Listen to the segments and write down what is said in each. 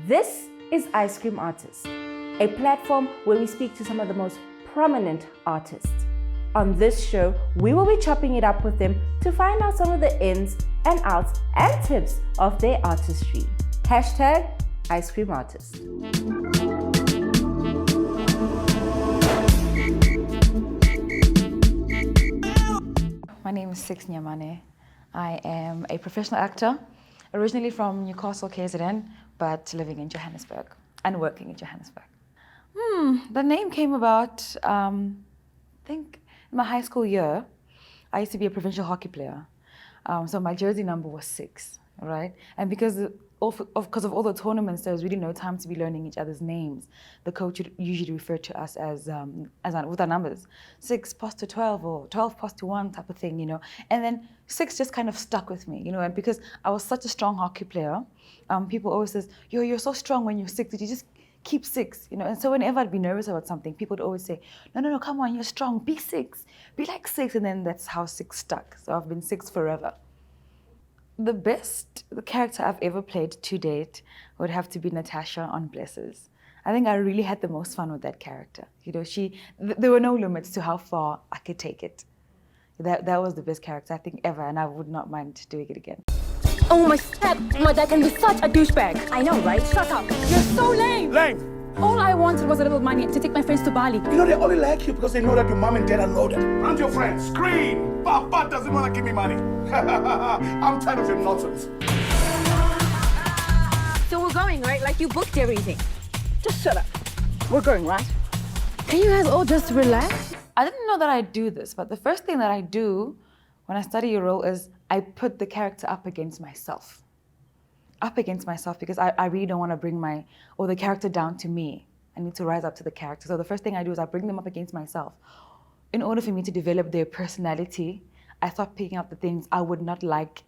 This is Iscreamartist, a platform where we speak to some of the most prominent artists. On this show, we will be chopping it up with them to find out some of the ins and outs and tips of their artistry. Hashtag Iscreamartist. My name is SIX NYAMANE. I am a professional actor, originally from Newcastle, KZN, but living in Johannesburg and working in Johannesburg. The name came about, I think, in my high school year. I used to be a provincial hockey player. So my jersey number was 6, right? And because of all the tournaments, there was really no time to be learning each other's names. The coach would usually refer to us as with our numbers, 6 passed to 12 or 12 passed to 1 type of thing, you know. And then 6 just kind of stuck with me, you know. And because I was such a strong hockey player, people always says, you're so strong when you're 6. Did you just keep 6, you know? And so whenever I'd be nervous about something, people would always say, no, come on, you're strong, be 6, be like 6. And then that's how 6 stuck. So I've been 6 forever. The character I've ever played to date would have to be Natasha on Blesses. I think I really had the most fun with that character. You know, there were no limits to how far I could take it. That was the best character I think ever, and I would not mind doing it again. Oh my dad can be such a douchebag. I know, right? Shut up. You're so lame. Lame. All I wanted was a little money to take my friends to Bali. You know, they only like you because they know that your mom and dad are loaded. Run to your friends, scream. Papa doesn't want to give me money. I'm tired of your nonsense. So we're going, right? Like you booked everything. Just shut up. We're going, right? Can you guys all just relax? I didn't know that I'd do this, but the first thing that I do when I study a role is I put the character up against myself. Because I really don't want to bring the character down to me. I need to rise up to the character. So the first thing I do is I bring them up against myself. In order for me to develop their personality, I start picking up the things I would not like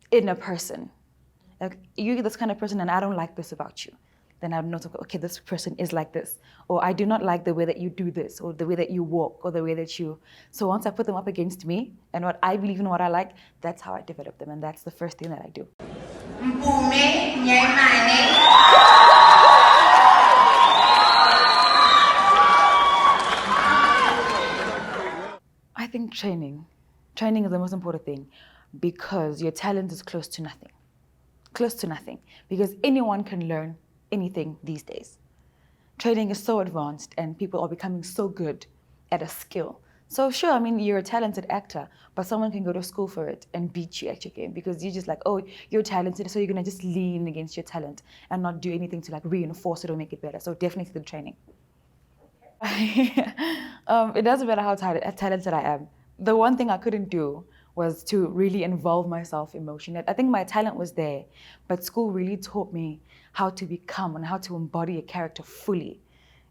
in a person. Like, you're this kind of person and I don't like this about you. Then I would know, okay, this person is like this. Or I do not like the way that you do this, or the way that you walk, or the way that you... So once I put them up against me, and what I believe in, what I like, that's how I develop them, and that's the first thing that I do. I think training is the most important thing, because your talent is close to nothing. Because anyone can learn anything these days. Training is so advanced and people are becoming so good at a skill. So sure, I mean, you're a talented actor, but someone can go to school for it and beat you at your game because you're just like, oh, you're talented, so you're gonna just lean against your talent and not do anything to like reinforce it or make it better. So definitely the training. It doesn't matter how talented I am. The one thing I couldn't do was to really involve myself emotionally. I think my talent was there, but school really taught me how to become and how to embody a character fully.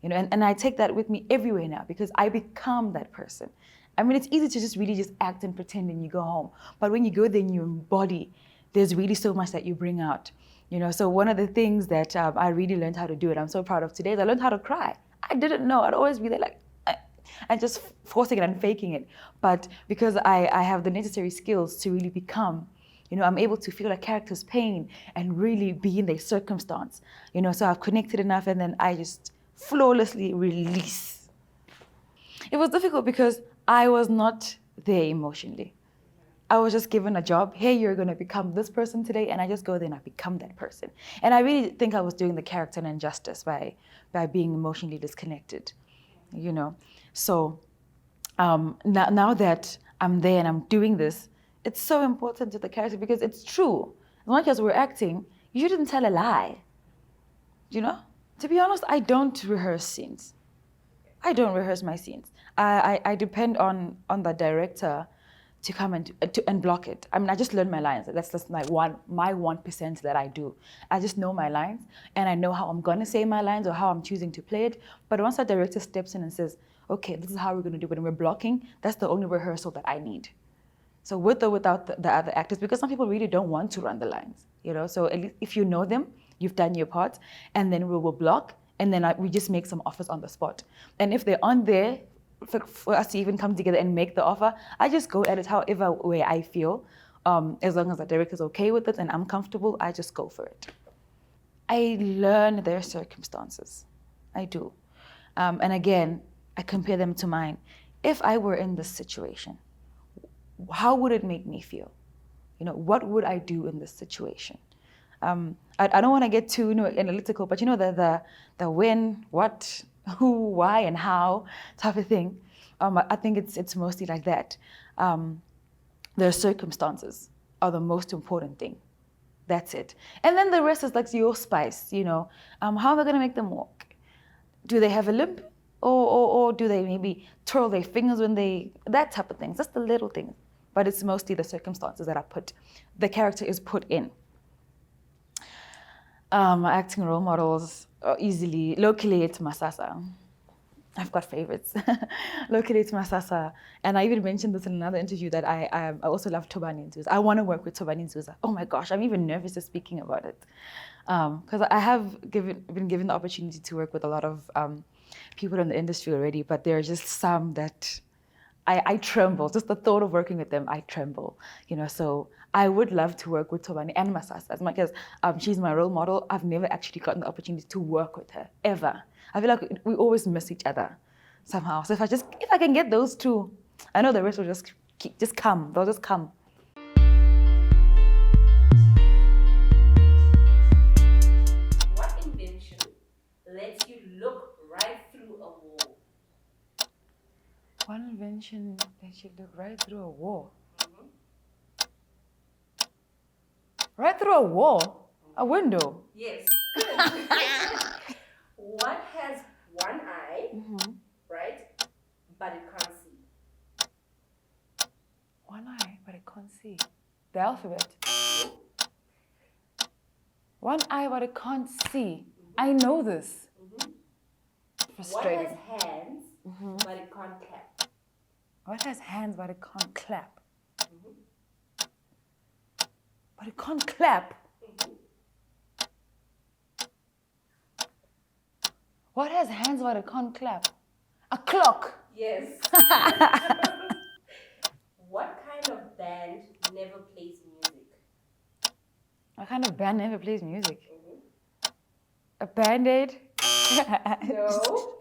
You know, and I take that with me everywhere now because I become that person. I mean, it's easy to just really just act and pretend and you go home. But when you go there and you embody, there's really so much that you bring out. You know, so one of the things that I really learned how to do, and I'm so proud of today, is I learned how to cry. I didn't know. I'd always be there like, and just forcing it and faking it. But because I have the necessary skills to really become, you know, I'm able to feel a character's pain and really be in their circumstance. You know, so I've connected enough and then I just flawlessly release. It was difficult because I was not there emotionally. I was just given a job. Hey, you're going to become this person today. And I just go there and I become that person. And I really think I was doing the character an injustice by being emotionally disconnected, you know. So now that I'm there and I'm doing this, it's so important to the character because it's true. As much as we're acting, you shouldn't tell a lie, you know? To be honest, I don't rehearse scenes. I don't rehearse my scenes. I depend on the director to come and block it. I mean, I just learn my lines. That's just my 1% that I do. I just know my lines and I know how I'm gonna say my lines or how I'm choosing to play it. But once the director steps in and says, okay, this is how we're gonna do it and we're blocking, that's the only rehearsal that I need. So with or without the other actors, because some people really don't want to run the lines, you know? So at least if you know them, you've done your part, and then we will block, and then we just make some offers on the spot. And if they aren't there for us to even come together and make the offer, I just go at it however way I feel. As long as the director's okay with it and I'm comfortable, I just go for it. I learn their circumstances. I do. And again, I compare them to mine. If I were in this situation, how would it make me feel? What would I do in this situation? I don't want to get too analytical, but the when, what, who, why, and how type of thing. I think it's mostly like that. Their circumstances are the most important thing. That's it. And then the rest is like your spice, how am I going to make them walk? Do they have a limp? Or do they maybe twirl their fingers that type of things. That's the little things. But it's mostly the circumstances that the character is put in. My acting role models are locally it's Masasa. I've got favorites. Locally it's Masasa. And I even mentioned this in another interview that I also love Thobani Nzuza. I want to work with Thobani Nzuza. Oh my gosh, I'm even nervous just speaking about it. Because I have been given the opportunity to work with a lot of people in the industry already, but there are just some that I tremble. Just the thought of working with them, I tremble. So I would love to work with Thobani and Masasa. As much as she's my role model, I've never actually gotten the opportunity to work with her, ever. I feel like we always miss each other somehow. So if I can get those two, I know the rest will just come. They'll just come. What invention lets you look right through a wall? One invention that you look right through a wall. Right through a wall? A window? Yes. What has one eye, right? But it can't see. One eye, but it can't see. The alphabet. One eye, but it can't see. I know this. Frustrating. What has hands, but it can't clap? What has hands, but it can't clap? But it can't clap? What has hands, but it can't clap? A clock. Yes. What kind of band never plays music? What kind of band never plays music? A Band-Aid? No.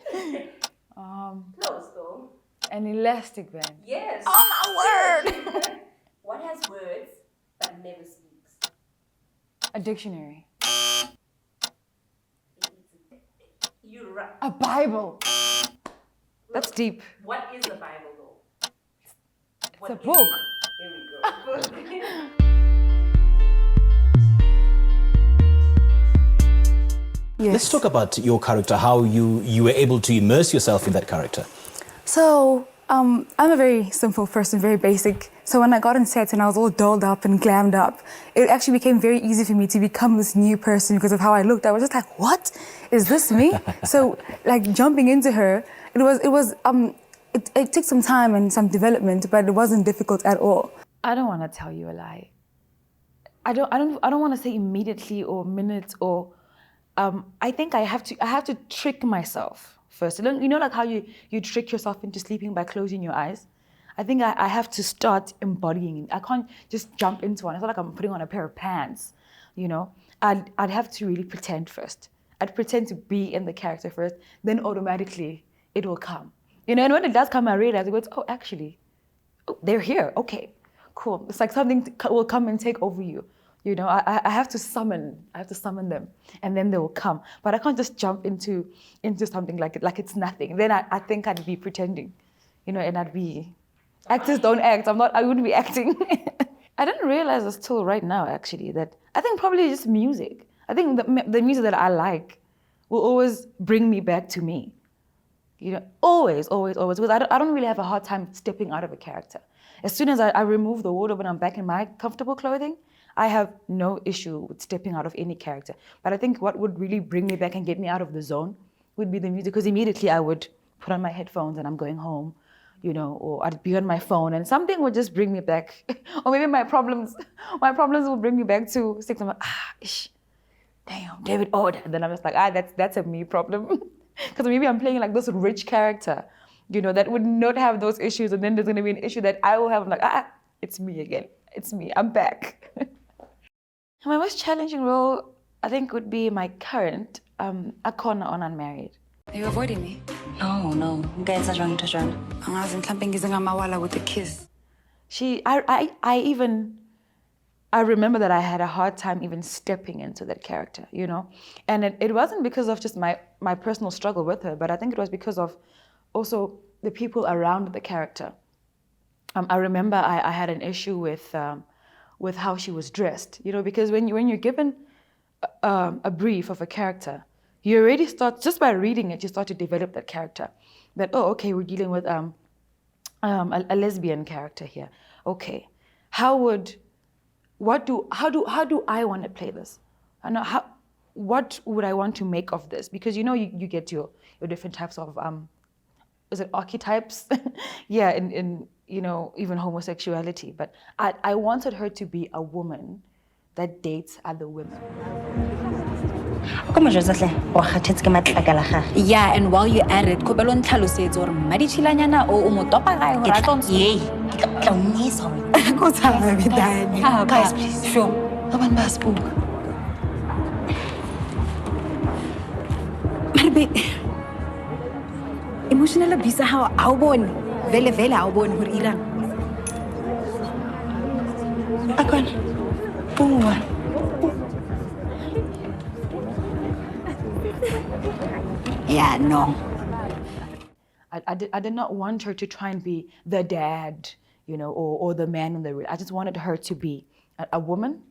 Close though. An elastic band. Yes. Oh my word! What has words but never speaks? A dictionary. You're right. A Bible. That's deep. What is the Bible though? It's a book. There we go. Yes. Let's talk about your character, how you were able to immerse yourself in that character. So, I'm a very simple person, very basic. So when I got on set and I was all dolled up and glammed up, it actually became very easy for me to become this new person because of how I looked. I was just like, what? Is this me? So, like, jumping into her, it took some time and some development, but it wasn't difficult at all. I don't want to tell you a lie. I don't want to say immediately or minutes or I think I have to trick myself first. Like how you trick yourself into sleeping by closing your eyes? I think I have to start embodying it. I can't just jump into one. It's not like I'm putting on a pair of pants, I'd have to really pretend first. I'd pretend to be in the character first, then automatically it will come. And when it does come, I realize, actually, they're here. Okay, cool. It's like something will come and take over you. I have to summon them, and then they will come. But I can't just jump into something like it's nothing. Then I think I'd be pretending, and I'd be, actors don't act. I wouldn't be acting. I didn't realize this till right now, actually, that I think probably just music. I think the music that I like will always bring me back to me. Always, because I don't really have a hard time stepping out of a character. As soon as I remove the wardrobe and I'm back in my comfortable clothing, I have no issue with stepping out of any character. But I think what would really bring me back and get me out of the zone would be the music, because immediately I would put on my headphones and I'm going home, or I'd be on my phone and something would just bring me back. Or maybe my problems will bring me back to SIX. I'm like, damn, David Order. And then I'm just like, that's a me problem. Because maybe I'm playing like this rich character, that would not have those issues. And then there's going to be an issue that I will have. I'm like, it's me again. It's me. I'm back. My most challenging role, I think would be my current, Akona on Unmarried. Are you avoiding me? No. Guys are wrong to join. With a kiss. I remember that I had a hard time even stepping into that character, you know? And it wasn't because of just my personal struggle with her, but I think it was because of also the people around the character. I remember I had an issue with how she was dressed, you know, because when you're given a brief of a character, you already start, just by reading it, you start to develop that character. That, oh, okay, we're dealing with a lesbian character here. Okay, how do I want to play this? What would I want to make of this? Because, you know, you get your different types of, is it archetypes? Yeah, in you know, even homosexuality. But I wanted her to be a woman that dates other women. Yeah, and while you're at it, Kobelon Talusays or Marichilanyana or Umotopa Guys, please. Sure. Emotional abuse how Aubon, Vele Aubon, Huriran. Akon. Boom. Yeah, no. I did not want her to try and be the dad, you know, or the man in the real. I just wanted her to be a woman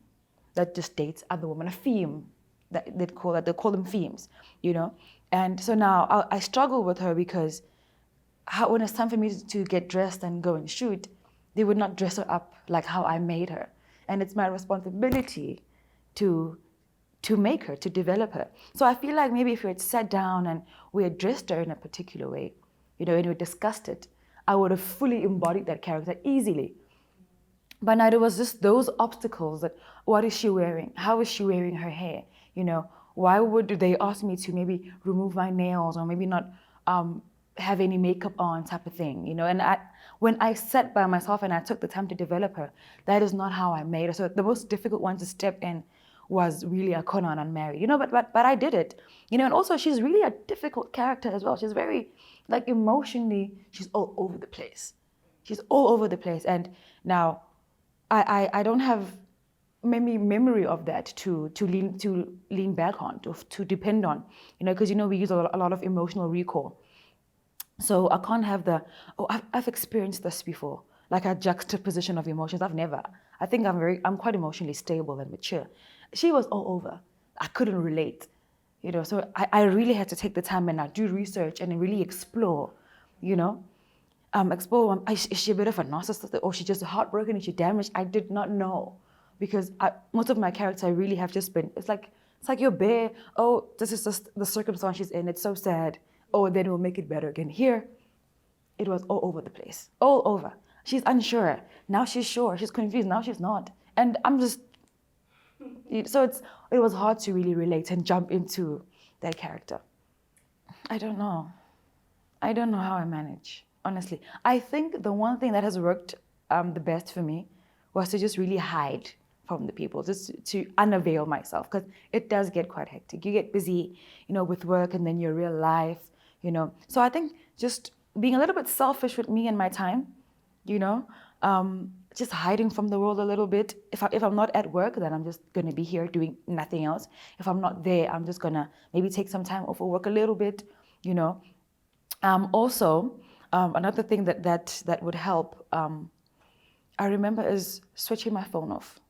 that just dates other women, a femme. They call them femmes, you know. And so now I struggle with her because when it's time for me to get dressed and go and shoot, they would not dress her up like how I made her. And it's my responsibility to make her, to develop her. So I feel like maybe if we had sat down and we had dressed her in a particular way, you know, and we discussed it, I would have fully embodied that character easily. But now there was just those obstacles that, what is she wearing? How is she wearing her hair? You know, why would they ask me to maybe remove my nails or maybe not have any makeup on type of thing, you know? And when I sat by myself and I took the time to develop her, that is not how I made her. So the most difficult one to step in was really Akona on Unmarried, you know, but I did it, you know, and also she's really a difficult character as well. She's very, like, emotionally, she's all over the place. She's all over the place. And now I don't have maybe memory of that to lean back on, to depend on, you know, because, you know, we use a lot of emotional recall. So I can't have I've experienced this before, like a juxtaposition of emotions. I think I'm quite emotionally stable and mature. She was all over. I couldn't relate, you know, so I really had to take the time and do research and really explore, you know, is she a bit of a narcissist or she's just heartbroken and she damaged? I did not know, because most of my characters I really have just been, it's like you're bare, oh, this is just the circumstance she's in, it's so sad, oh, then we'll make it better again. Here, it was all over the place, all over. She's unsure, now she's sure, she's confused, now she's not. And I'm just, so it was hard to really relate and jump into that character. I don't know how I manage, honestly. I think the one thing that has worked the best for me was to just really hide from the people, just to unavail myself, because it does get quite hectic. You get busy, you know, with work and then your real life, you know. So I think just being a little bit selfish with me and my time, you know, just hiding from the world a little bit. If I'm not at work, then I'm just gonna be here doing nothing else. If I'm not there, I'm just gonna maybe take some time off of work a little bit, you know. Also, another thing that would help, I remember, is switching my phone off.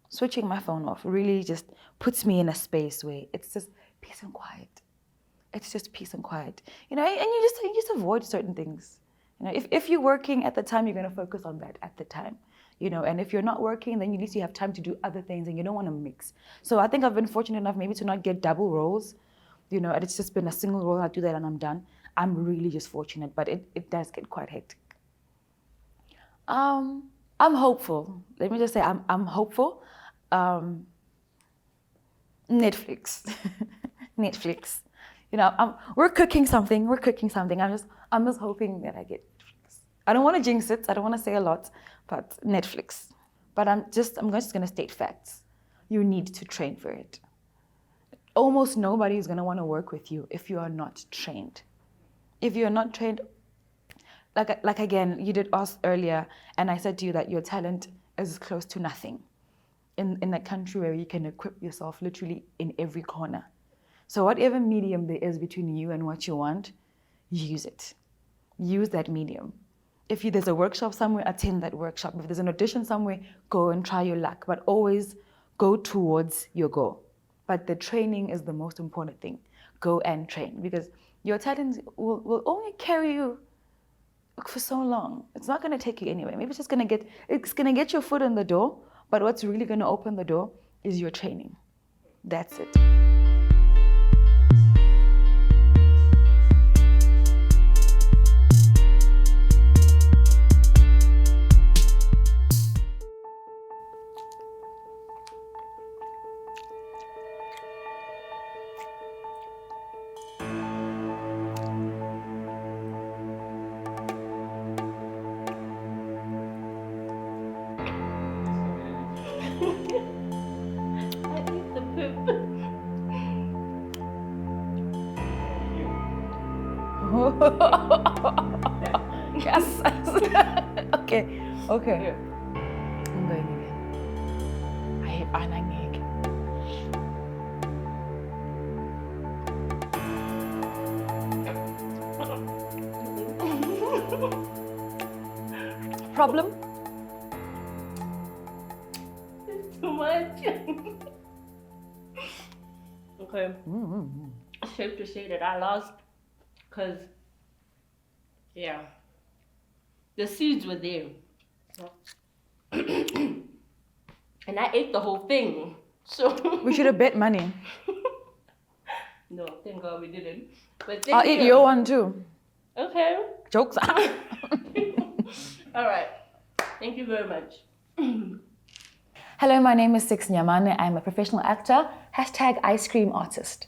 Switching my phone off really just puts me in a space where it's just peace and quiet. It's just peace and quiet, you know. And you just avoid certain things. You know, if you're working at the time, you're going to focus on that at the time, you know. And if you're not working, then at least you have time to do other things, and you don't want to mix. So I think I've been fortunate enough maybe to not get double roles, you know. And it's just been a single role. I do that and I'm done. I'm really just fortunate, but it does get quite hectic. I'm hopeful. Let me just say I'm hopeful. Netflix, Netflix. You know, we're cooking something. I'm just hoping that I get Netflix. I don't want to jinx it. I don't want to say a lot, but Netflix. But I'm just gonna state facts. You need to train for it. almost nobody is going to want to work with you if you are not trained. If you're not trained, like again, you did ask earlier, and I said to you that your talent is close to nothing in a country where you can equip yourself literally in every corner. So whatever medium there is between you and what you want, use it. Use that medium. If there's a workshop somewhere, attend that workshop. If there's an audition somewhere, go and try your luck. But always go towards your goal. But the training is the most important thing. Go and train, because your talent will only carry you for so long. It's not going to take you anywhere. Maybe it's going to get your foot in the door, but what's really going to open the door is your training. That's it. Yes. Okay. I'm going again. I hate anangig. Problem? Too much. Okay. It's safe to say that I lost because, yeah, the seeds were there. And I ate the whole thing. So We should have bet money. no, thank God we didn't. But I'll eat your one too. Okay. Jokes. All right. Thank you very much. Hello, my name is SIX NYAMANE. I'm a professional actor. #IceCreamArtist.